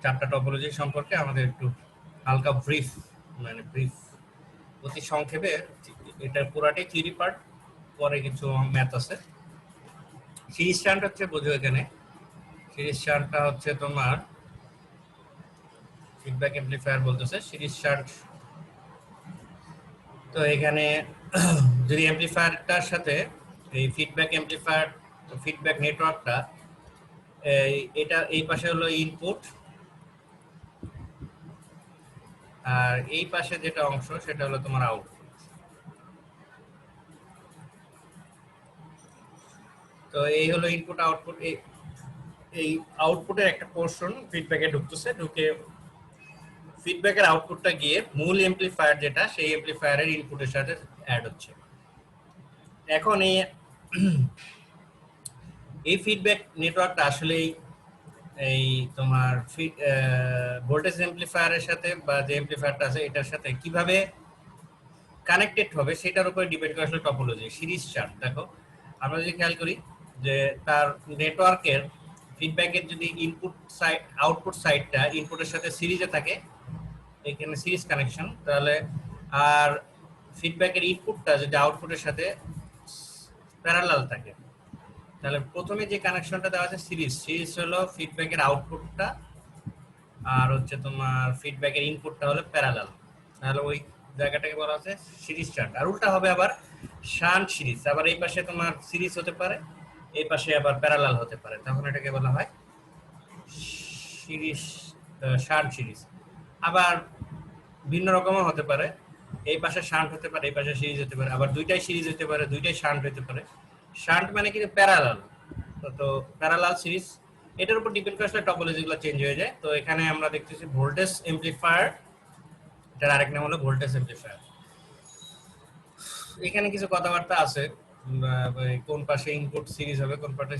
চারটা টপোলজি সম্পর্কে আমাদের একটু হালকা ব্রিফ অতি সংক্ষেপে। এটা পুরাটাই থিওরি পার্ট, পরে কিছু ম্যাথ আছে। সিরিজ শান্ট হচ্ছে, বুঝো এখানে সিরিজ শান্টটা হচ্ছে তোমার ফিডব্যাক অ্যামপ্লিফায়ার বলতেছে সিরিজ শান্ট। তো এখানে যদি অ্যামপ্লিফায়ারটার সাথে এই ফিডব্যাক অ্যামপ্লিফায়ার ফিডব্যাক নেটওয়ার্কটা, এটা এই পাশে হলো ইনপুট, আর এই পাশে যেটা অংশ সেটা হলো তোমার আউটপুট। তো এই হলো ইনপুট আউটপুট। এই আউটপুটের একটা পোর্শন ফিডব্যাকে ঢুকতেছে, ঢুকে ফিডব্যাকের আউটপুটটা গিয়ে মূল এমপ্লিফায়ার যেটা, সেই এমপ্লিফায়ারের ইনপুটের সাথে অ্যাড হচ্ছে। এখন এই ফিডব্যাক নেটওয়ার্কটা আসলেই এই তোমার ভোল্টেজ এমপ্লিফায়ারের সাথে বা যে এমপ্লিফায়ারটা আছে এটার সাথে কিভাবে কানেক্টেড হবে সেটার উপরে ডিপেন্ড করে আসলে টপোলজি। সিরিজ চার্ট দেখো, আমরা যদি খেয়াল করি যে তার নেটওয়ার্কের ফিডব্যাকের যদি ইনপুট সাইড আউটপুট সাইডটা ইনপুটের সাথে সিরিজে থাকে, এখানে সিরিজ কানেকশন, তাহলে আর ফিডব্যাকের ইনপুটটা যদি আউটপুটের সাথে প্যারালাল থাকে, তাহলে প্রথমে যে কানেকশনটা দেওয়া আছে সিরিজ হলো ফিডব্যাকের আউটপুটটা, আর হচ্ছে তোমার ফিডব্যাকের ইনপুটটা হলো প্যারালাল, তাহলে ওই জায়গাটাকে বলা হচ্ছে সিরিজ শান্ট। আর উল্টা হবে আবার শান্ট সিরিজ, আবার এই পাশে তোমার সিরিজ হতে পারে, এই পাশে আবার প্যারালাল হতে পারে, তখন এটাকে বলা হয় সিরিজ শান্ট সিরিজ। আবার ভিন্ন রকমও হতে পারে, এই পাশে শান্ট হতে পারে, এই পাশে সিরিজ হতে পারে, আবার দুইটাই সিরিজ হতে পারে, দুইটাই শান্ট হতে পারে। শান্ট মানে কিন্তু প্যারালাল, তো প্যারালাল সিরিজ, এটার উপর ডিপেন্ড করে আসলে টপোলজিগুলো চেঞ্জ হয়ে যায়। তো এখানে আমরা দেখতেছি ভোল্টেজ এমপ্লিফায়ার, এটার আরেক নাম হলো ভোল্টেজ এমপ্লিফায়ার। এখানে কিছু কথাবার্তা আছে, কোন পাশে ইনপুট সিরিজ হবে, কোন পাশে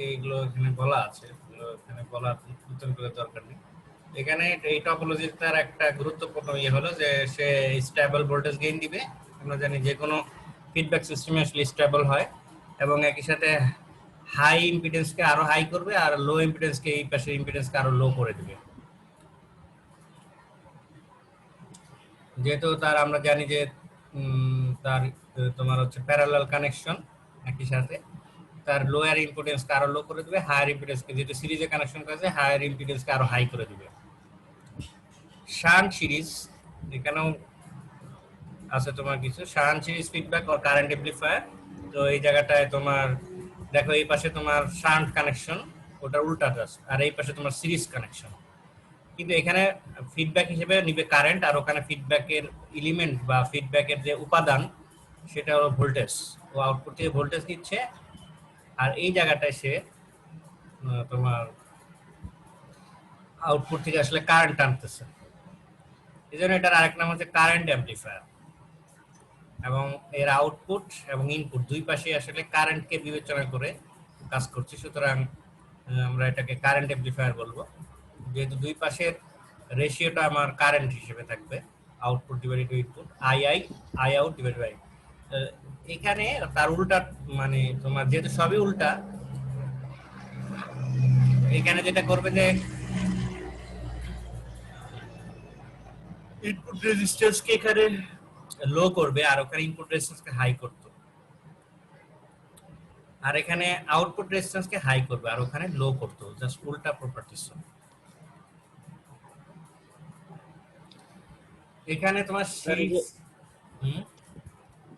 এইগুলো এখানে বলা আছে, এখানে বলার নতুন করে দরকার নেই। এখানে এই টপোলজির তার একটা গুরুত্বপূর্ণ হলো যে সে স্টেবল ভোল্টেজ গেইন দিবে। আমরা জানি যে কোনো ফিডব্যাক সিস্টেমে আসলে স্টেবল হয়, এবং একই সাথে হাই ইম্পিডেন্সকে আরো হাই করবে, আর লো ইম্পিডেন্সকে এই পাশের ইম্পিডেন্সকে আরো লো করে দিবে। যেহেতু তার আমরা জানি যে তার তোমার হচ্ছে প্যারালাল কানেকশন, একই সাথে তার লোয়ার ইম্পিডেন্সকে আরো লো করে দিবে, হায়ার ইম্পিডেন্সকে যেহেতু সিরিজে কানেকশন করেছে হায়ার ইম্পিডেন্সকে আরো হাই করে দিবে। শান্ট সিরিজ, এখানেও আছে তোমার কিছু শান্ট সিরিজ ফিডব্যাক আর কারেন্ট অ্যামপ্লিফায়ার। তো এই জায়গাটায় তোমার দেখো, এই পাশে তোমার শান্ট কানেকশন, ওটা উল্টাটা আছে, আর এই পাশে তোমার সিরিজ কানেকশন। কিন্তু এখানে ফিডব্যাক হিসেবে নিবে কারেন্ট, আর ওখানে ফিডব্যাকের এলিমেন্ট বা ফিডব্যাকের যে উপাদান সেটা হলো ভোল্টেজ, ও আউটপুট থেকে ভোল্টেজ দিচ্ছে, আর এই জায়গাটায় সে তোমার আউটপুট থেকে আসলে কারেন্ট আনতেছে। এই জন্য এটার আরেক নাম হচ্ছে কারেন্ট অ্যামপ্লিফায়ার, এবং এর আউটপুট এবং ইনপুট দুই পাশে আসলে কারেন্টকে বিবেচনা করে কাজ করছে, সুতরাং আমরা এটাকে কারেন্ট অ্যামপ্লিফায়ার বলবো। যেহেতু দুই পাশের রেশিওটা আমার কারেন্ট হিসেবে থাকবে, output divided by input, I out divided by. এখানে তার উল্টা, মানে তোমার যেহেতু সবই উল্টা, এখানে যেটা করবে যে ইনপুট রেজিস্ট্যান্সকে এখানে লো করবে, আর ওখানে ইনপুট রেজিস্ট্যান্সকে হাই করতো, আর এখানে আউটপুট রেজিস্ট্যান্সকে হাই করবে আর ওখানে লো করতো, জাস্ট উল্টা প্রপার্টিস। এখানে তোমার সিরিজ,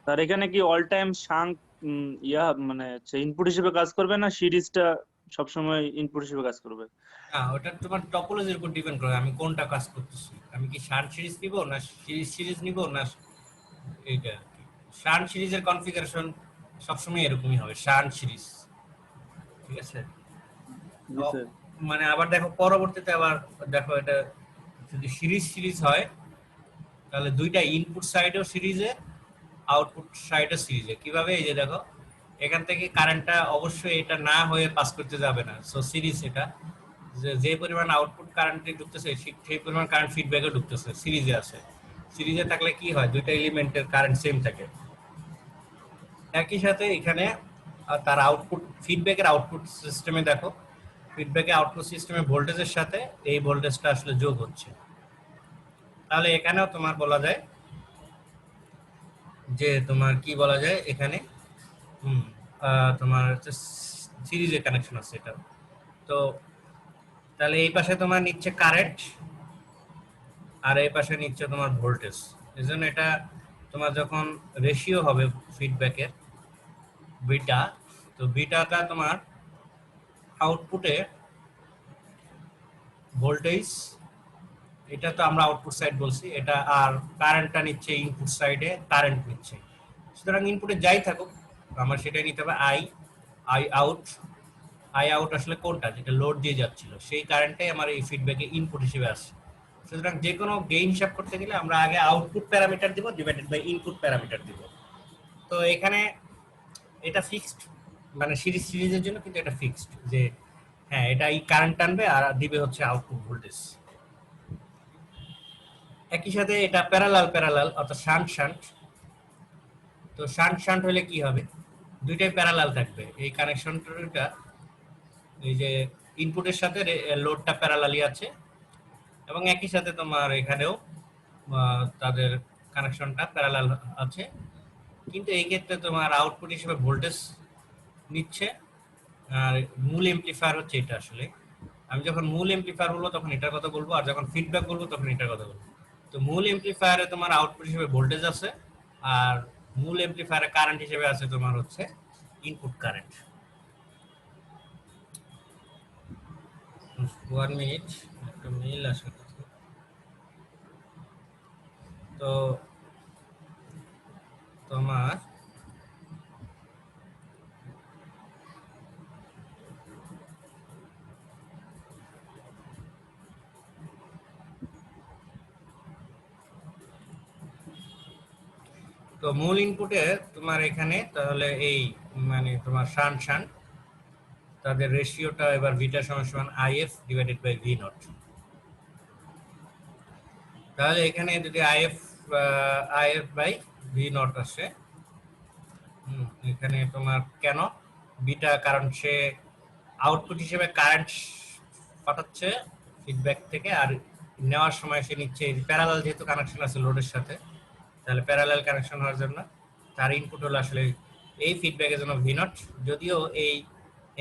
স্যার এখানে কি অল টাইম শান্ট মানে ইনপুট হিসেবে কাজ করবে, না সিরিজটা সবসময় ইনপুট হিসেবে কাজ করবে? হ্যাঁ, ওটা তোমার টপোলজির উপর ডিপেন্ড করে আমি কোনটা কাজ করতেছি। আমি কি শান্ট সিরিজ নিব না সিরিজ নিব না এইটা। শান্ট সিরিজের কনফিগারেশন সবসময় এরকমই হবে, শান্ট সিরিজ, ঠিক আছে। মানে আবার দেখো পরবর্তীতে আবার দেখো, এটা যদি সিরিজ হয় তাহলে দুইটা ইনপুট সাইডেও সিরিজে, আউটপুট সাইডও সিরিজে। কিভাবে? এই যে দেখো, এখান থেকে কারেন্টটা অবশ্যই এটা না হয়ে পাস করতে যাবে না, সো সিরিজ এটা যে পরিমাণ আউটপুট কারেন্টে ঢুকতেছে সেই পরিমাণ কারেন্ট ফিডব্যাকে ঢুকতেছে, সিরিজে আছে। সিরিজে থাকলে কি হয়, দুইটা এলিমেন্টের কারেন্ট সেম থাকে। একই সাথে এখানে তার আউটপুট ফিডব্যাকের আউটপুট সিস্টেমে দেখো, ফিডব্যাকে আউটপুট সিস্টেমে ভোল্টেজের সাথে এই ভোল্টেজটা আসলে যোগ হচ্ছে। তাহলে এখানেও তোমার বলা যায় যে তোমার কি বলা যায় এখানে তোমার সিরিজে কানেকশন আছে এটা। তো তাহলে এই পাশে তোমার নিচ্ছে কারেন্ট আর এই পাশে নিচ্ছে তোমার ভোল্টেজ। এজন্য এটা তোমার যখন রেশিও হবে ফিডব্যাকের বিটা, তো বিটাটা তোমার আউটপুটে ভোল্টেজ, এটা তো আমরা আউটপুট সাইড বলছি, এটা আর কারেন্টটা নিচ্ছে ইনপুট সাইডে, কারেন্ট নিচ্ছে। সুতরাং ইনপুটে যাই থাকুক আমার সেটাই নিতে হবে আই আউট। আই আউট আসলে কোনটা, যেটা লোড দিয়ে যাচ্ছিল সেই কারেন্টটাই আমার এই ফিডব্যাকে ইনপুট হিসেবে আসছে। সুতরাং যে কোনো গেইন হিসাব করতে গেলে আমরা আগে আউটপুট প্যারামিটার দিব ডিভাইডেড বাই ইনপুট প্যারামিটার দিব। তো এখানে এটা ফিক্সড, মানে সিরিজের জন্য কিন্তু এটা ফিক্সড যে হ্যাঁ এটা এই কারেন্ট টানবে আর দিবে হচ্ছে আউটপুট ভোল্টেজ। একই সাথে এটা প্যারালাল অর্থাৎ শান্ট। তো শান্ট হলে কি হবে, দুইটাই প্যারালাল থাকবে। এই কানেকশনটা এই যে ইনপুটের সাথে লোডটা প্যারালালি আছে এবং একই সাথে তোমার এখানেও তাদের কানেকশনটা প্যারালাল আছে। কিন্তু এই ক্ষেত্রে তোমার আউটপুট হিসেবে ভোল্টেজ নিচ্ছে আর মূল এমপ্লিফায়ার হচ্ছে এটা। আসলে আমি যখন মূল এমপ্লিফায়ার বলবো তখন এটার কথা বলবো, আর যখন ফিডব্যাক বলবো তখন এটার কথা বলবো। তো মূল এমপ্লিফায়ারে তোমার আউটপুট হিসেবে ভোল্টেজ আছে আর মূল এমপ্লিফায়ারে কারেন্ট হিসেবে আছে তোমার হচ্ছে ইনপুট কারেন্ট। 1 মিনিট, একটা মেইল আসার কথা। তো তোমার তো মূল ইনপুটে তোমার এখানে তাহলে এই মানে তোমার শান্ট তাদের রেশিওটা এবার ভিটা সমান IF divided by V naught. তাহলে এখানে যদি আইএফ বাই ভি নট আসে, এখানে তোমার কেন বিটা, কারণ সে আউটপুট হিসেবে কারেন্ট পাঠাচ্ছে ফিডব্যাক থেকে আর নেওয়ার সময় সে নিচ্ছে প্যারালাল, যেহেতু কানেকশন আছে লোডের সাথে, তাহলে প্যারালাল কানেকশন হওয়ার জন্য তার ইনপুট হলো আসলে এই ফিডব্যাকের জন্য ভি নট, যদিও এই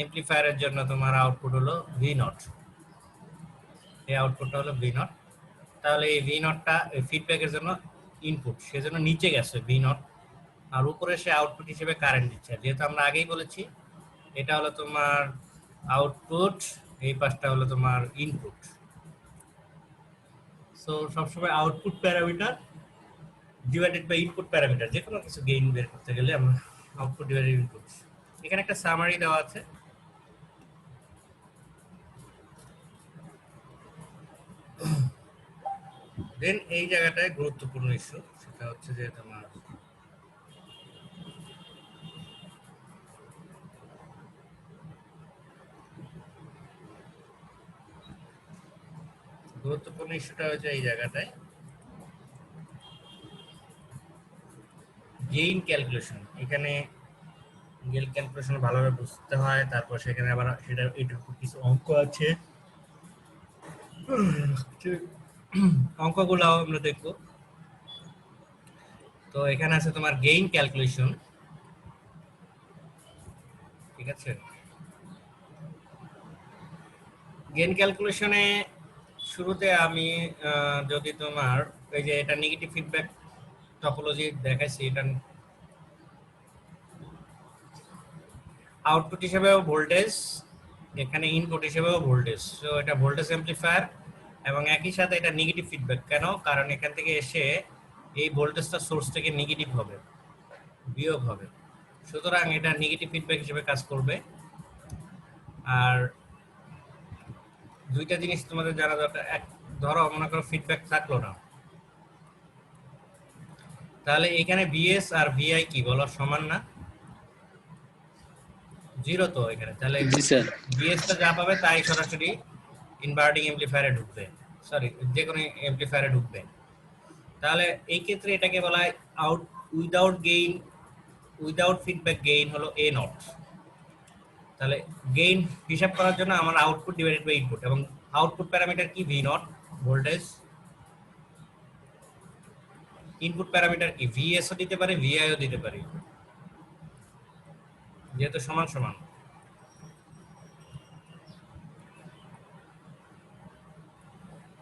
এমপ্লিফায়ারের জন্য তোমার আউটপুট হলো ভি নট, এই আউটপুটটা হলো ভি নট। তাহলে এই ভি নটটা ফিডব্যাকের জন্য ইনপুট, সেজন্য নিচে গেছে ভি নট আর উপরে সে আউটপুট হিসেবে কারেন্ট দিচ্ছে। যেহেতু আমরা আগেই বলেছি এটা হলো তোমার আউটপুট, এই পাশটা হলো তোমার ইনপুট। সো সবসময় output parameter divided by input parameter, যে কোনো কিছু গেইন বের করতে গেলে আমরা আউটপুট ডিভাইডেড ইনপুট। এখানে একটা সামারি দেওয়া আছে। দেন এই জায়গাটায় গুরুত্বপূর্ণ ইস্যু, সেটা হচ্ছে যে তোমার গুরুত্বপূর্ণ ইস্যুটা হচ্ছে এই জায়গাটায় গেইন ক্যালকুলেশন। এখানে গেইন ক্যালকুলেশন ভালোভাবে বুঝতে হয়, তারপর সেখানে আবার সেটা এটার কিছু অঙ্ক আছে, অঙ্কগুলো আমরা দেখব। তো এখানে আছে তোমার গেইন ক্যালকুলেশন, ঠিক আছে। গেইন ক্যালকুলেশনে শুরুতে আমি যদি তোমার এই যে এটা নেগেটিভ ফিডব্যাক টপোলজি দেখাইছি, এটা আউটপুট হিসেবেও ভোল্টেজ, এখানে ইনপুট হিসেবেও ভোল্টেজ। সো এটা ভোল্টেজ অ্যামপ্লিফায়ার এবং একই সাথে এটা নেগেটিভ ফিডব্যাক। কেন? কারণ এখান থেকে এসে এই ভোল্টেজটা সোর্স থেকে নেগেটিভ হবে, বিয়োগ হবে, সুতরাং এটা নেগেটিভ ফিডব্যাক হিসেবে কাজ করবে। আর দুইটা জিনিস তোমাদের জানা দরকার। এক, ধরো মনে করো ফিডব্যাক থাকলো না, তাহলে এখানে ভিএস আর ভিআই কি বলো সমান না? জিরো তো এখানে, তাহলে ভিএসটা যা পাবে তাই সরাসরি ইনভার্টিং অ্যামপ্লিফায়ারে ঢুকবে, সরি যে কোনো অ্যামপ্লিফায়ারে ঢুকবে। তাহলে এই ক্ষেত্রে এটাকে বলা হয় উইদাউট ফিডব্যাক গেইন হলো এ নট। তাহলে গেইন হিসাব করার জন্য আমার আউটপুট ডিভাইডেড বাই ইনপুট, এবং আউটপুট প্যারামিটার কি V naught voltage, input parameter কি ভিএস ও দিতে পারে ভিআই ও দিতে পারে, যেহেতু সমান সমান।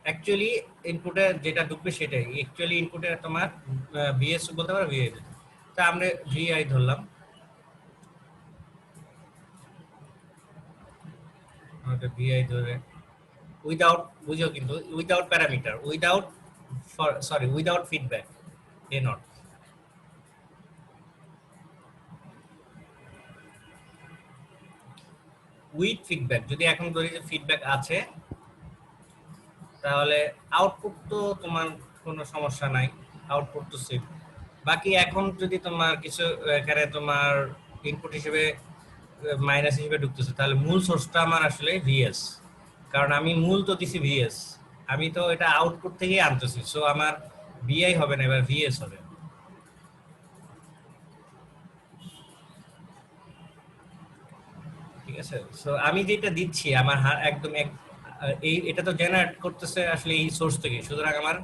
অ্যাকচুয়ালি ইনপুটে যেটা ঢুকবে সেটাই, অ্যাকচুয়ালি ইনপুটে তোমার ভিএস বলতে পারো ভিআই, তা আমরা ভিআই ধরলাম, আমাদের ভিআই ধরে উইদাউট, বুঝো কিন্তু without parameter, without sorry without feedback A not. With feedback, যদি এখন ধরি যে ফিডব্যাক আছে তাহলে আউটপুট তো তোমার কোনো সমস্যা নাই, আউটপুট তো সেম। বাকি এখন যদি তোমার কিছু এখানে তোমার ইনপুট হিসেবে মাইনাস হিসেবে ঢুকতেছে, তাহলে মূল সোর্সটা আমার আসলে ভিএস, কারণ আমি মূল তো দিছি ভিএস, আমি তো এটা আউটপুট থেকেই আনতেছি, সো আমার ভিআই হবে না, এবার ভিএস হবে। ঠিক আছে, সো আমি যেটা দিচ্ছি আমার একদম এই এটা তো জেনারেট করতেছে আসলে এই সোর্স থেকে, সুতরাং আমার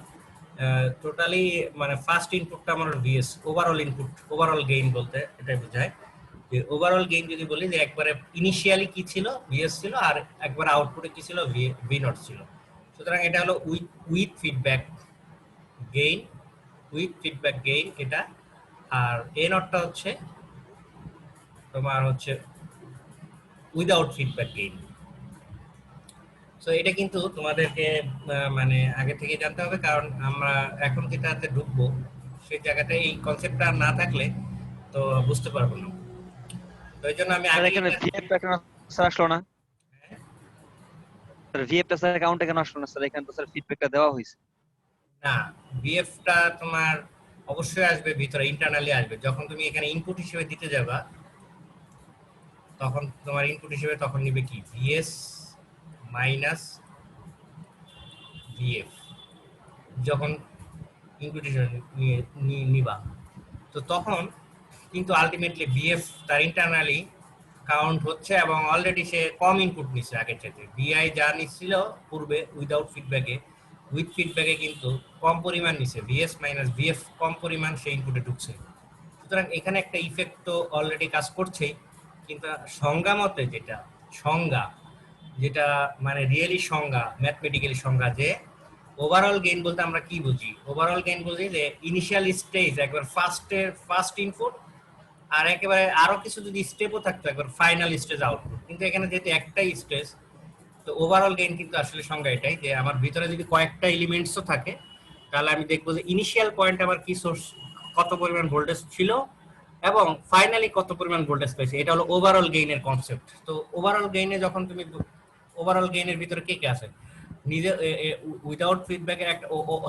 টোটালি মানে ফার্স্ট ইনপুটটা আমার VS, overall input, overall gain বলতে এটাই বোঝায় যে ওভারঅল গেইন যদি বলি যে একবারে ইনিশিয়ালি কি ছিল ভিএস ছিল, আর একবার আউটপুটে কি ছিল ভি নট ছিল। সুতরাং এটা হলো with feedback gain, with feedback gain এটা, আর এ নটটা হচ্ছে তোমার হচ্ছে উইদাউট ফিডব্যাক গেইন। সো এটা কিন্তু তোমাদেরকে মানে আগে থেকে জানতে হবে, কারণ আমরা এখন যেটাতে ঢুকবো সেই জায়গাতে এই কনসেপ্টটা না থাকলে তো বুঝতে পারবো না। তো এই জন্য আমি স্যার আগে এখানে ভিএফ টা কেন স্যার আসলো না? স্যার ভিএফ টা স্যার অ্যাকাউন্টে কেন আসলো না স্যার? এখানে তো স্যার ফিডব্যাকটা দেওয়া হয়েছে। না, বিএফটা তোমার অবশ্যই আসবে ভিতরে, ইন্টারনালি আসবে। যখন তুমি এখানে ইনপুট হিসেবে দিতে যাবা তখন তোমার ইনপুট হিসেবে তখন নিবে কি ভিএস মাইনাস ভিএফ, যখন ইনপুট হিসেবে নিবা তো তখন কিন্তু আলটিমেটলি ভিএফ তার ইন্টারনালি কাউন্ট হচ্ছে, এবং অলরেডি সে কম ইনপুট নিচ্ছে আগের চাইতে। ভিআই যা নিচ্ছিল পূর্বে উইদাউট ফিডব্যাকে, উইথ ফিডব্যাকে কিন্তু কম পরিমাণ নিচ্ছে, ভিএস মাইনাস ভিএফ কম পরিমাণ সেই ইনপুটে ঢুকছে। সুতরাং এখানে একটা ইফেক্ট তো অলরেডি কাজ করছেই, কিন্তু সংজ্ঞা মতে যেটা মানে রিয়েলি সংজ্ঞা, ম্যাথমেটিক্যালি সংজ্ঞা, যে ওভারঅল গেইন বলতে আমরা কি বুঝি? ওভারঅল গেইন বুঝি যে ইনিশিয়াল স্টেজ একবার ফার্স্ট ইনপুট, আর একেবারে আরো কিছু যদি স্টেপও থাকতো একবার ফাইনাল স্টেজ আউটপুট, কিন্তু এখানে যেহেতু একটাই স্টেজ, তো ওভারঅল গেইন কিন্তু আসলে সংজ্ঞা এটাই যে আমার ভিতরে যদি কয়েকটা এলিমেন্টসও থাকে তাহলে আমি দেখবো যে ইনিশিয়াল পয়েন্ট আমার কি সোর্স, কত পরিমাণ ভোল্টেজ ছিল, এবং ফাইনালি কত পরিমাণ ভোল্টেজ পেয়েছে। এটা হলো ওভারঅল গেইনের কনসেপ্ট। তো ওভারঅল গেইনে যখন তুমি ওভারঅল গেইনের ভিতরে কে কে আছে, নিজে উইদাউট ফিডব্যাকের একটা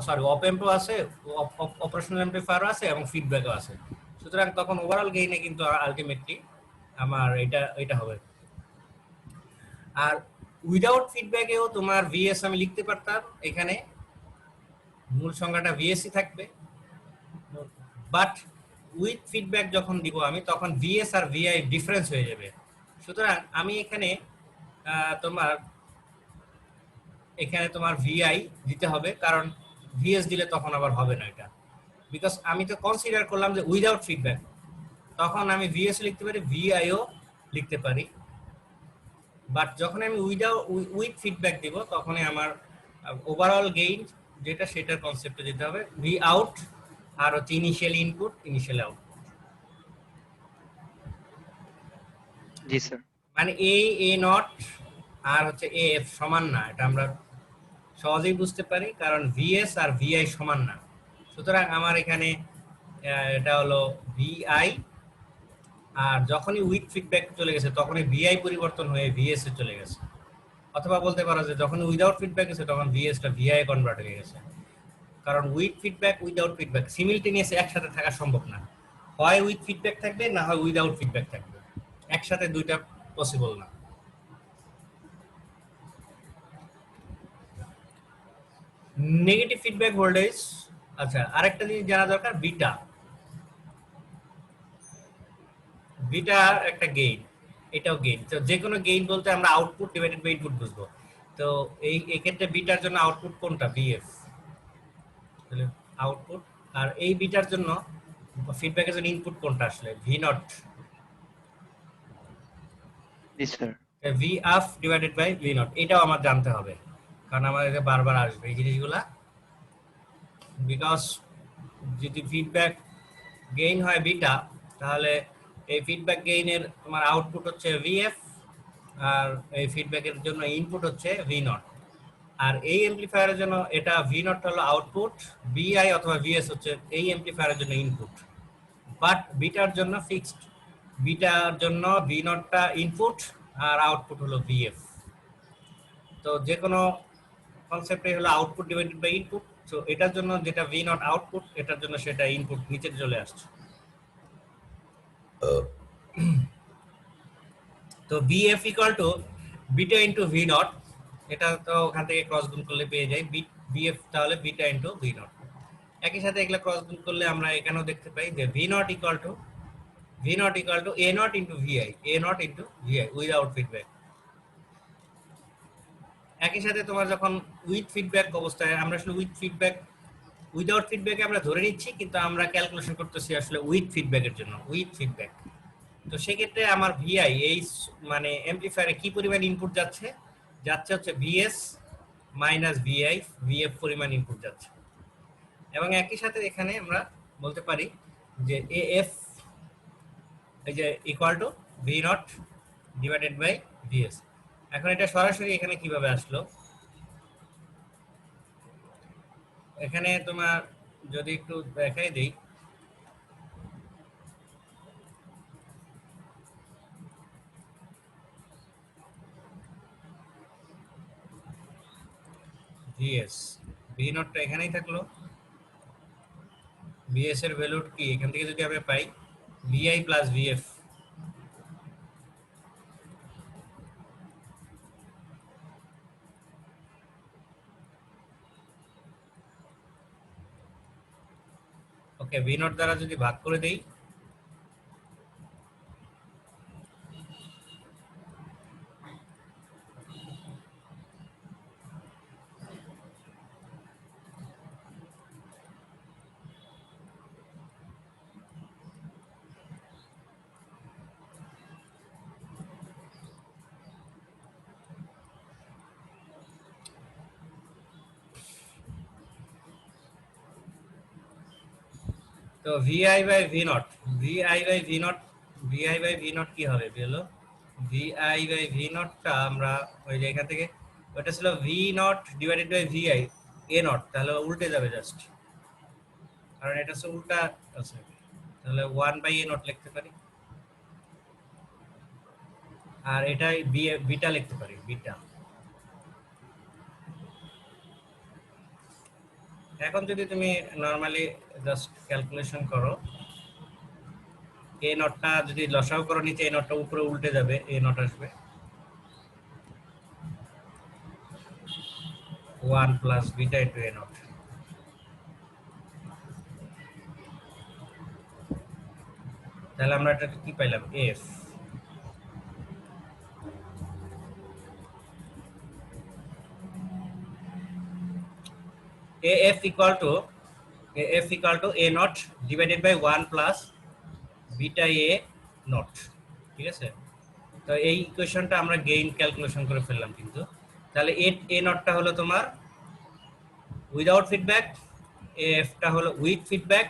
সরি অপ অ্যাম্পও আছে, অপারেশনাল অ্যাম্পলিফায়ারও আছে, এবং ফিডব্যাকও আছে। সুতরাং তখন ওভারঅল গেইনে কিন্তু আলটিমেটলি আমার এটা হবে। আর উইদাউট ফিডব্যাকেও তোমার ভিএস আমি লিখতে পারতাম, এখানে মূল সংখ্যাটা ভিএসই থাকবে, বাট উইথ ফিডব্যাক যখন দিব আমি তখন ভিএস আর ভিআই ডিফারেন্স হয়ে যাবে। সুতরাং আমি এখানে তোমার ভিআই দিতে হবে, কারণ ভিএস দিলে তখন আবার হবে না এটা, বিকজ আমি তো কনসিডার করলাম যে উইদাউট ফিডব্যাক, তখন আমি ভিএস লিখতে পারি, ভিআইও লিখতে পারি, বাট যখন আমি উইথ ফিডব্যাক দিব তখনই আমার ওভারঅল গেইন যেটা সেটার কনসেপ্টে যেতে হবে, ভি আউট আর হচ্ছে ইনিশিয়াল ইনপুট ইনিশিয়াল আউটপুট। জি স্যার। মানে এ নট আর হচ্ছে এ এফ সমান না, এটা আমরা সহজেই বুঝতে পারি, কারণ ভিএস আর ভিআই সমান না। সুতরাং আমার এখানে এটা হলো ভিআই, আর যখনই উইথ ফিডব্যাক চলে গেছে তখনই ভিআই পরিবর্তন হয়ে ভিএস এ চলে গেছে, অথবা বলতে পারো যে যখন উইদাউট ফিডব্যাক গেছে তখন ভিএসটা ভিআই কনভার্ট হয়ে গেছে। কারণ উইথ ফিডব্যাক উইদাউট ফিডব্যাক সিমিলটেনিয়াস একসাথে থাকা সম্ভব না, হয় উইথ ফিডব্যাক থাকবে না হয় উইদাউট ফিডব্যাক থাকবে, একসাথে দুইটা পসিবল না। নেগেটিভ ফিডব্যাক ভোল্টেজ, আচ্ছা আরেকটা জিনিস জানা দরকার, বিটা একটা গেইন। এটাও গেইন। তো যে কোনো গেইন বলতে আমরা আউটপুট ডিভাইডেড বাই ইনপুট বুঝবো। তো এই ক্ষেত্রে বিটার জন্য আউটপুট কোনটা? বিএফ, তাহলে আউটপুট। আর এই বিটার জন্য ফিডব্যাকের জন্য ইনপুট কোনটা আসলে? ভি নট, জি sir. V F divided by V naught. এটাও আমার জানতে হবে, কারণ আমাদের বারবার আসবে এই জিনিসগুলা। বিকজ যদি ফিডব্যাক গেইন হয় বিটা, তাহলে এই ফিডব্যাক গেইনের তোমার আউটপুট হচ্ছে ভিএফ, আর এই ফিডব্যাকের জন্য ইনপুট হচ্ছে ভি নট। আর এই এমপ্লিফায়ারের জন্য এটা ভি নট হলো আউটপুট, বিআই অথবা ভিএস হচ্ছে এই এমপ্লিফায়ারের জন্য ইনপুট। বাট বিটার জন্য ফিক্সড, বিটার জন্য ভি নটটা ইনপুট আর আউটপুট হলো ভিএফ। তো যে কোনো কনসেপ্টে হলো আউটপুট ডিভাইডেড বাই ইনপুট। তো এটার জন্য যেটা ভি নট আউটপুট, এটার জন্য সেটা ইনপুট নিচে চলে আসছে। তো BF equal to beta into V naught, এটা তো ওখান থেকে ক্রস গুণ করলে পেয়ে যাই বিএফ, তাহলে বিটা ইন্টু ভি নট। একই সাথে এগুলা ক্রস গুণ করলে আমরা এখানেও দেখতে পাই যে V naught equal to A naught into VI, A naught into VI without feedback. একই সাথে তোমার যখন উইথ ফিডব্যাক অবস্থায়, আমরা আসলে উইদাউট ফিডব্যাকে আমরা ধরে নিচ্ছি, কিন্তু আমরা ক্যালকুলেশন করতেছি আসলে উইথ ফিডব্যাকের জন্য, উইথ ফিডব্যাক। তো সেক্ষেত্রে আমার ভিআই এই মানে এমপ্লিফায়ারে কি পরিমাণ ইনপুট যাচ্ছে হচ্ছে ভিএস মাইনাস ভিআই, ভিএফ পরিমাণ ইনপুট যাচ্ছে। এবং একই সাথে এখানে আমরা বলতে পারি যে এএফ এই যে equal to V naught divided by VS. এখন এটা সরাসরি এখানে কিভাবে আসলো? এখানে তোমার যদি একটু দেখাই দেই, ভিএস, ভি নটটা এখানেই থাকলো, ভিএস এর ভ্যালু কি এখান থেকে যদি আমরা পাই VI plus VF. Okay, V naught দ্বারা যদি ভাগ করে দেই, তো VI by V naught, VI by V naught, VI by V naught কি হবে? হলো ভিআই বাই ভি নটটা আমরা ওই যে এখান থেকে, ওটা ছিল V naught divided by VI A naught, তাহলে উল্টে যাবে জাস্ট, কারণ এটা হচ্ছে উল্টা আছে। তাহলে 1 বাই এ নট লিখতে পারি, আর এটাই বিটা লিখতে পারি, বিটা। এখন যদি তুমি নরমালি জাস্ট ক্যালকুলেশন করো, এ নটটা যদি লসাগু করো নিচে, এ নটটা উপরে উল্টে যাবে, এ নট আসবে 1 plus beta into A naught. তাহলে আমরা এটা কি পাইলাম? F. AF equal to A naught divided by 1 plus beta A naught, ঠিক আছে? তো এই ইকুয়েশনটা আমরা গেইন ক্যালকুলেশন করে ফেললাম কিন্তু। তাহলে A নটটা হলো তোমার উইদাউট ফিডব্যাক, AF টা হলো উইথ ফিডব্যাক,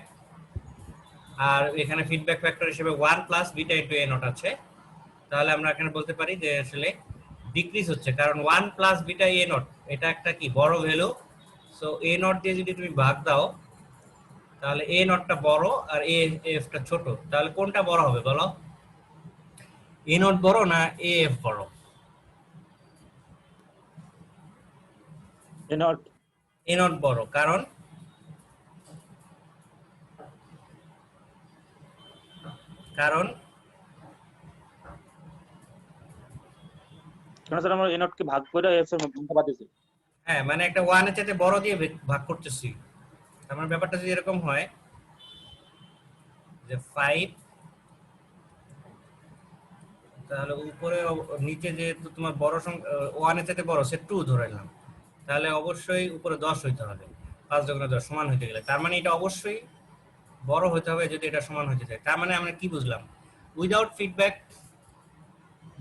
আর এখানে ফিডব্যাক ফ্যাক্টর হিসেবে 1 plus beta into A not আছে। তাহলে আমরা এখানে বলতে পারি যে আসলে ডিক্রিজ হচ্ছে, কারণ 1 প্লাস বিটা A নট এটা একটা কি বড় ভ্যালু। সো এ নট দিয়ে যদি তুমি ভাগ দাও, তাহলে এ নটটা বড় আর এ এফটা ছোট, তাহলে কোনটা বড় হবে বলো? এ নট বড় না এ এফ বড়? এ নট। এ নট বড়, কারণ কারণ কেন স্যার আমরা এ নট কে ভাগ করে এফ এর মানটা পাচ্ছি? হ্যাঁ, মানে একটা 1 এর চাইতে বড় দিয়ে ভাগ করতেছি। আমার ব্যাপারটা যদি এরকম হয় যে 5, তাহলে উপরে নিচে যেহেতু তোমার বড় সংখ্যা 1 এর চাইতে বড়, সে 2 ধরে নিলাম, তাহলে অবশ্যই উপরে 10 হইতে হবে। 5 দুগুণে 10 সমান হইতে গেলে তার মানে এটা অবশ্যই বড় হতে হবে যদি এটা সমান হতে চায়। তার মানে আমরা কি বুঝলাম? উইদাউট ফিডব্যাক,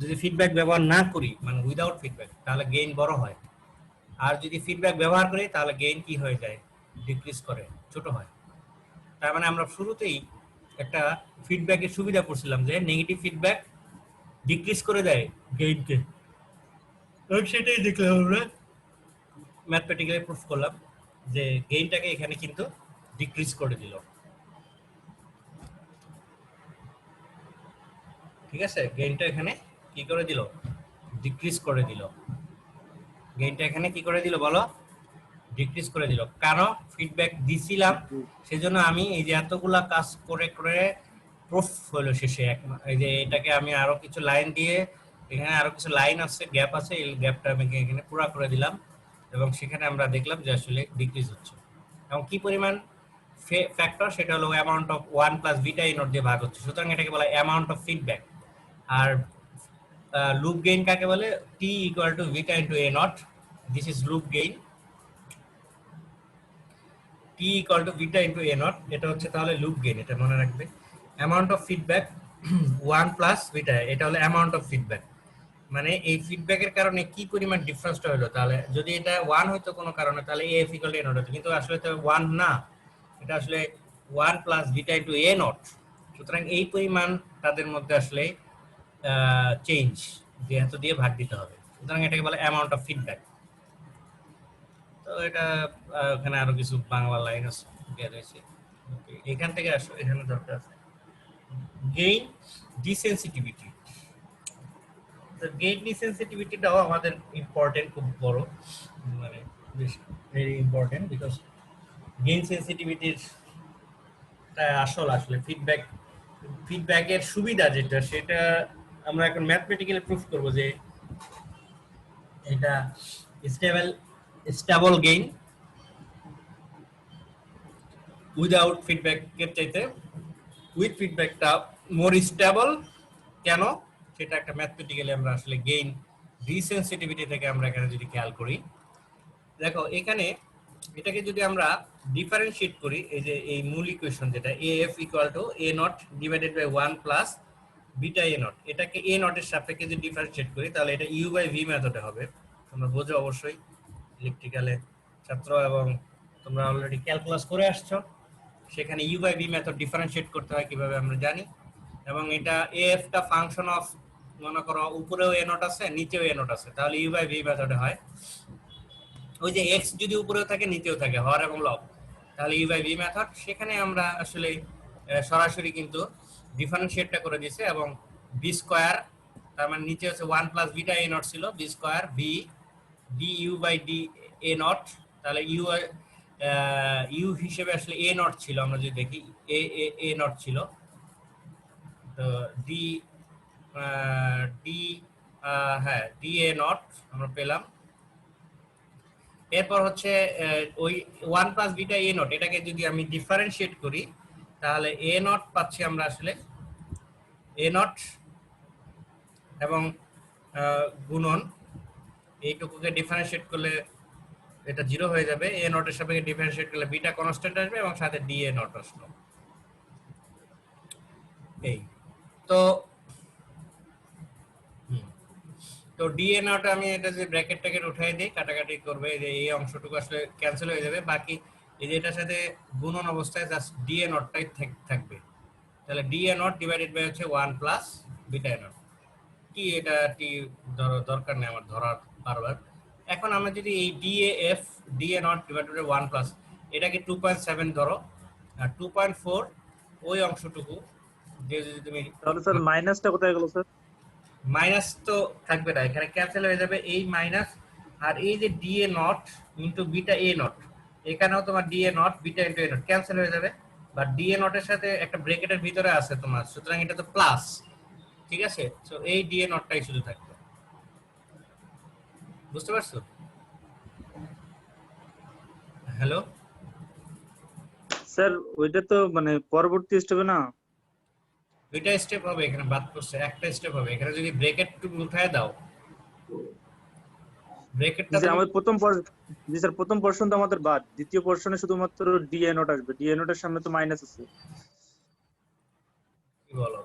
যদি ফিডব্যাক ব্যবহার না করি, মানে উইদাউট ফিডব্যাক, তাহলে গেইন বড় হয়। আর যদি ফিডব্যাক ব্যবহার করি তাহলে গেইন কি হয়ে যায়? ডিক্রিজ করে, ছোট হয়। তার মানে আমরা শুরুতেই একটা ফিডব্যাকের সুবিধা পড়ছিলাম যে নেগেটিভ ফিডব্যাক ডিক্রিজ করে দেয় গেইনকে। সেটাই দেখলাম আমরা ম্যাথমেটিক্যালি প্রুফ করলাম যে গেইনটাকে এখানে কিন্তু ডিক্রিজ করে দিল। ঠিক আছে, গেইনটা এখানে কি করে দিল? ডিক্রিজ করে দিল। গেইনটা এখানে কি করে দিল বলো? ডিক্রিজ করে দিল। কারণ ফিডব্যাক দিছিলাম, সেজন্য আমি এই যে এতগুলা কাজ করে করে প্রুফ হলো শেষে এই যে এটাকে আমি আরো কিছু লাইন দিয়ে, এখানে আরো কিছু লাইন আছে, গ্যাপ আছে, এই গ্যাপটা আমি এখানে পুরো করে দিলাম এবং সেখানে আমরা দেখলাম যে আসলে ডিক্রিজ হচ্ছে। এবং কি পরিমাণ ফ্যাক্টর? সেটা হলো amount of 1 plus beta A naught দিয়ে ভাগ হচ্ছে, সুতরাং এটাকে বলা অ্যামাউন্ট অফ ফিডব্যাক। আর লুপ গেইন কাকে বলে? T equal to beta into A naught, this is loop gain. T equal to beta into A naught, এটা হচ্ছে তাহলে লুপ গেইন, এটা মনে রাখবে। Amount of feedback 1 plus beta, এটা হলো অ্যামাউন্ট অফ ফিডব্যাক। মানে এই ফিডব্যাকের কারণে কি পরিমাণ ডিফারেন্সটা হলো। তাহলে যদি এটা 1 হইতো কোনো কারণে, তাহলে এ ইকুয়াল টু এ নট হতো, কিন্তু আসলে তো 1 না, এটা আসলে 1 plus beta into A naught. সুতরাং এই পরিমাণ তাদের মধ্যে আসলে চেঞ্জ, যে এত দিয়ে ভাগ দিতে হবে, সুতরাং এটাকে বলে অ্যামাউন্ট অফ ফিডব্যাক। তো এটা ওখানে আরো কিছু বাংলা লাইন আছে দেওয়া রয়েছে, এখান থেকে আসো, এখানে দরকার আছে গেইন ডিসেনসিটিভিটি। তো গেইন ডিসেনসিটিভিটিটাও আমাদের ইম্পর্টেন্ট, খুব বড়, মানে ভেরি ইম্পর্টেন্ট, বিকজ গেইন সেন্সিটিভিটির আসলে ফিডব্যাকের সুবিধা যেটা, সেটা আমরা এখন ম্যাথমেটিক্যালি প্রুফ করব যে এটা স্টেবল গেইন উইদাউট ফিডব্যাকের চাইতে উইথ ফিডব্যাকটা মোর স্টেবল। কেন? সেটা একটা ম্যাথমেটিক্যালি আমরা আসলে গেইন ডিসেনসিটিভিটি থেকে আমরা এখানে যদি খেয়াল করি, দেখো এখানে এটাকে যদি আমরা ডিফারেন্সিয়েট করি, এই যে এই মূল ইকুয়েশন যেটা F equal to A naught divided by 1 plus beta A naught, এটাকে এ নটের সাপেক্ষে যদি ডিফারেন্সিয়েট করি তাহলে এটা ইউ বাই ভি মেথডে হবে। তোমরা বোঝো অবশ্যই, ইলেকট্রিক্যালে ছাত্র এবং তোমরা অলরেডি ক্যালকুলাস করে আসছো, সেখানে U by V method differentiate করতে হয় কিভাবে আমরা জানি। এবং এটা এফ টা ফাংশন অফ, মনে করো উপরেও এ নট আছে নিচেও এ নট আছে, তাহলে ইউ বাই ভি মেথডে হয়। ওই যে এক্স যদি উপরেও থাকে নিচেও থাকে, হর এবং লব, তাহলে ইউ বাই ভি মেথড। সেখানে আমরা আসলে সরাসরি কিন্তু ডিফারেন্সিয়েটটা করে দিয়েছে এবং বি স্কয়ার, তার মানে নিচে হচ্ছে 1 প্লাস বিটা এ নট ছিল, B square V D U by D A naught, তাহলে ইউ হিসেবে আসলে এ নট ছিল, আমরা যদি দেখি এ নট ছিল, তো ডি ডি হ্যাঁ ডি এ নট আমরা পেলাম। এরপর হচ্ছে ওই 1 প্লাস বিটা এ নট, এটাকে যদি আমি ডিফারেন্সিয়েট করি তাহলে এ নট পাচ্ছি আমরা আসলে এ নট এবং গুণন এইটুকুকে ডিফারেন্সিয়েট করলে এটা 0 হয়ে যাবে, এ নটের সাপেক্ষে ডিফারেন্সিয়েট করলে বিটা কনস্ট্যান্ট আসবে এবং সাথে ডি এ নট আসলো। এই তো ডি এ নট, আমি এটা যে ব্র্যাকেট ট্যাকেট উঠাই দিই, কাটাকাটি করবে, যে এই অংশটুকু আসলে ক্যান্সেল হয়ে যাবে, বাকি এই যে এটার সাথে গুণন অবস্থায় জাস্ট ডি এ নটটাই থাকবে। তাহলে D A naught divided by হচ্ছে 1 plus beta A naught. T, এটা টি দরকার নেই আমার ধরার বারবার। এখন আমরা যদি এই D A naught divided by 1 plus, এটাকে 2.7 ধরো, আর 2.4 ওই অংশটুকু যে যদি তুমি, তাহলে স্যার মাইনাসটা কোথায় গেল স্যার? মাইনাস তো থাকবে না, এখানে ক্যান্সেল হয়ে যাবে এই মাইনাস, আর এই যে D A not into beta A not, এখানেও তোমার D A not beta into A not cancel হয়ে যাবে, বাট ডি এ নটের সাথে একটা ব্র্যাকেটের ভিতরে আছে তোমার, সুতরাং এটা তো প্লাস, ঠিক আছে? সো এই ডি এ নটটাই শুধু থাকবে। বুঝতে পারছো? হ্যালো স্যার ওইটা তো মানে পরবর্তী স্টেপে না? দুইটা স্টেপ হবে এখানে, বাদ করছে একটা স্টেপ হবে এখানে। যদি ব্রেকেট তুমি উঠায় দাও, ব্রেকেটটা জি আমাদের জি স্যার প্রথম পোর্শন তো আমাদের বাদ, দ্বিতীয় পোর্শনে শুধুমাত্র ডিএ নোট আসবে, ডিএ নোটের সামনে তো মাইনাস আছে। কি বলো,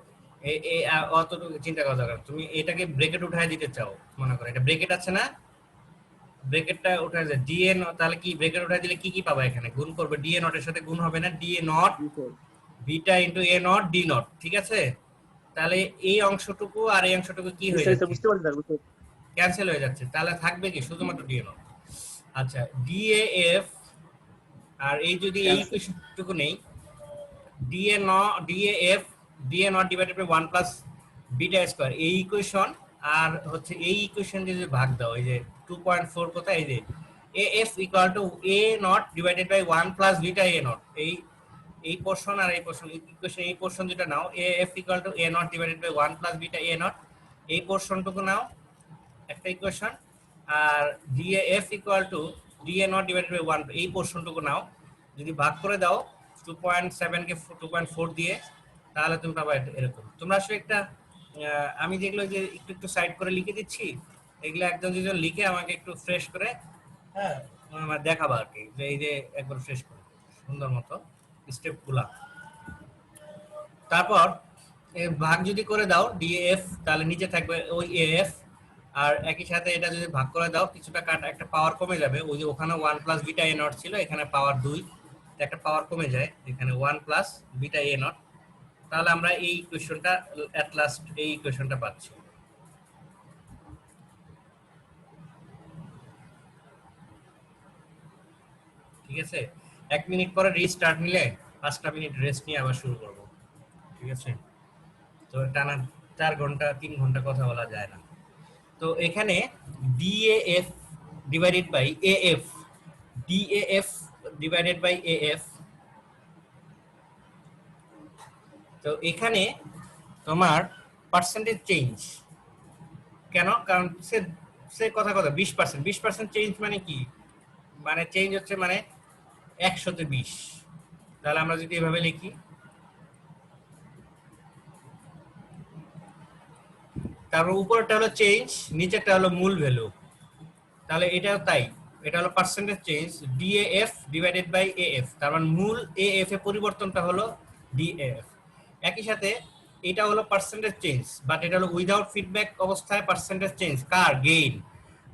অতটুকু চিন্তা করা দরকার। তুমি এটাকে ব্রেকেট উঠায় দিতে চাও, মনে করো এটা ব্রেকেট আছে না, ব্রেকেটটা উঠায় যায় ডিএ, তাহলে কি ব্রেকেট উঠায় দিলে কি কি পাবা এখানে? গুণ করবে, ডিএ নটের সাথে গুণ হবে না, ডিএ নট জি sir. Beta into A not D not, ঠিক আছে? তাহলে এই অংশটুকু আর এই অংশটুকু কি হয়ে যাচ্ছে? বুঝতে পারছি স্যার। ক্যান্সেল হয়ে যাচ্ছে, তাহলে থাকবে কি শুধুমাত্র ডিএ নট। আচ্ছা, ডিএএফ আর এই যদি এই ইকুয়েশনটুকু নেই, DAF DA naught divided by 1 plus beta square, এই ইকুয়েশন আর হচ্ছে এই ইকুয়েশন যদি ভাগ দাও, এই যে 2.4 কোথায়, এই যে AF equal to A naught divided by 1 plus beta A naught, এই পোরশন আর এই পোরশন ইকুয়েশন, এই পোরশন যেটা নাও, AF equal to A naught divided by 1 plus beta A naught, এই পোরশনটুকু নাও একটা ইকুয়েশন, আর DAF equal to DA naught divided by 1, এই পোরশনটুকু নাও। যদি ভাগ করে দাও 2.7 কে 2.4 দিয়ে, তাহলে তুমি পাবা এরকম। তোমরা আসলে একটা আমি যেগুলো যে একটু একটু সাইড করে লিখে দিচ্ছি, এগুলো একদম যদি লিখে আমাকে একটু ফ্রেশ করে, হ্যাঁ, আমার দেখাবা আর কি, যে এই যে একবার ফ্রেশ করে সুন্দর মতো স্টেপগুলা। তারপর ভাগ যদি করে দাও ডিএফ, তাহলে নিচে থাকবে ওই এএফ, আর একই সাথে এটা যদি ভাগ করে দাও কিছুটা কাট, একটা পাওয়ার কমে যাবে, ওই যে ওখানে 1 প্লাস বিটা এ নট ছিল, এখানে পাওয়ার 2, একটা পাওয়ার কমে যায়, এখানে 1 প্লাস বিটা এ নট। তাহলে আমরা এই ইকুয়েশনটা এট লাস্ট এই ইকুয়েশনটা পাচ্ছি। ঠিক আছে, 1 মিনিট পরে রিস্টার্ট নিলে 5টা মিনিট রেস্ট নিয়ে আবার শুরু করব, ঠিক আছে? তো টানা 4 ঘন্টা 3 ঘন্টা কথা বলা যায় না। তো এখানে DAF divided by AF, DAF divided by AF, তো এখানে তোমার পার্সেন্টেজ চেঞ্জ কেন? কারণ সে কথা 20%, 20% চেঞ্জ মানে কি? মানে চেঞ্জ হচ্ছে মানে 100-তে 20। তাহলে আমরা যদি এভাবে লিখি, তারপর উপরটা হলো চেঞ্জ, নিচেরটা হলো মূল ভ্যালু, তাহলে এটাও তাই, এটা হলো percentage change DAF divided by AF, তার মানে মূল এএফ এর পরিবর্তনটা হলো ডিএএফ। একই সাথে এটা হলো পার্সেন্টেজ চেঞ্জ, বাট এটা হলো উইদাউট ফিডব্যাক অবস্থায় পার্সেন্টেজ চেঞ্জ কার? গেইন।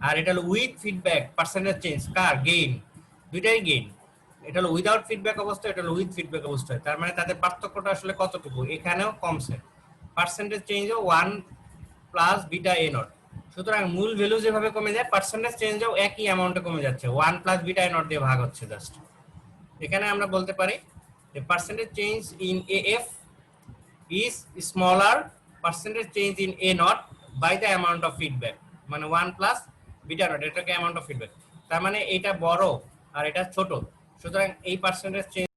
আর এটা হলো with feedback percentage change car? Gain. দুইটাই গেইন। এটা হলো উইদাউট ফিডব্যাক অবস্থায়, এটা হলো উইথ ফিডব্যাক অবস্থায়, তার মানে তাদের পার্থক্যটা আসলে কতটুকু? এখানেও কমছে, পার্সেন্টেজ চেঞ্জও 1 প্লাস বিটা এ নট। সুতরাং মূল ভ্যালু যেভাবে কমে যায়, পার্সেন্টেজ চেঞ্জও একই অ্যামাউন্টে কমে যাচ্ছে, 1 প্লাস বিটা এ নট দিয়ে ভাগ হচ্ছে জাস্ট। এখানে আমরা বলতে পারি যে percentage change in AF is smaller percentage change in a naught by the amount of feedback, মানে 1 plus beta naught, এটাকে amount of feedback, তার মানে এটা বড় আর এটা ছোট, সুতরাং এই পার্সেন্টেজ চেঞ্জ